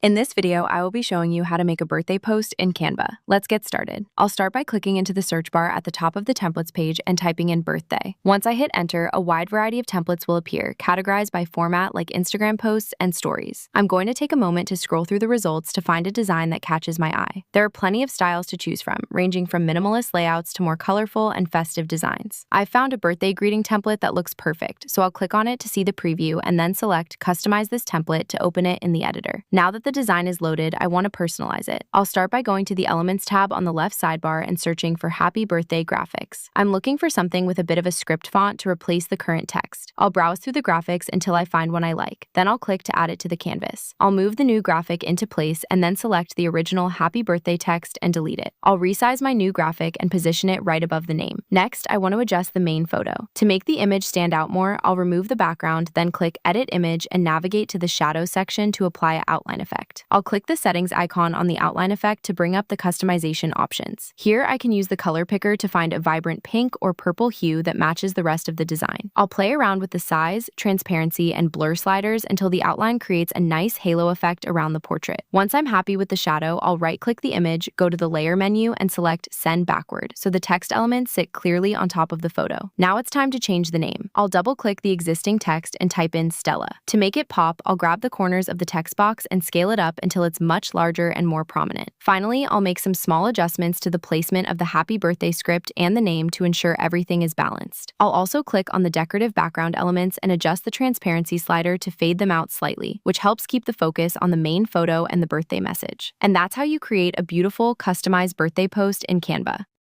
In this video, I will be showing you how to make a birthday post in Canva. Let's get started. I'll start by clicking into the search bar at the top of the templates page and typing in birthday. Once I hit enter, a wide variety of templates will appear, categorized by format like Instagram posts and stories. I'm going to take a moment to scroll through the results to find a design that catches my eye. There are plenty of styles to choose from, ranging from minimalist layouts to more colorful and festive designs. I've found a birthday greeting template that looks perfect, so I'll click on it to see the preview and then select Customize this template to open it in the editor. Now that the design is loaded, I want to personalize it. I'll start by going to the Elements tab on the left sidebar and searching for Happy Birthday graphics. I'm looking for something with a bit of a script font to replace the current text. I'll browse through the graphics until I find one I like. Then I'll click to add it to the canvas. I'll move the new graphic into place and then select the original Happy Birthday text and delete it. I'll resize my new graphic and position it right above the name. Next, I want to adjust the main photo. To make the image stand out more, I'll remove the background, then click Edit Image and navigate to the Shadow section to apply an outline effect. I'll click the settings icon on the outline effect to bring up the customization options. Here, I can use the color picker to find a vibrant pink or purple hue that matches the rest of the design. I'll play around with the size, transparency, and blur sliders until the outline creates a nice halo effect around the portrait. Once I'm happy with the shadow, I'll right-click the image, go to the Layer menu, and select Send Backward so the text elements sit clearly on top of the photo. Now it's time to change the name. I'll double-click the existing text and type in Stella. To make it pop, I'll grab the corners of the text box and scale it up until it's much larger and more prominent. Finally, I'll make some small adjustments to the placement of the Happy Birthday script and the name to ensure everything is balanced. I'll also click on the decorative background elements and adjust the transparency slider to fade them out slightly, which helps keep the focus on the main photo and the birthday message. And that's how you create a beautiful, customized birthday post in Canva.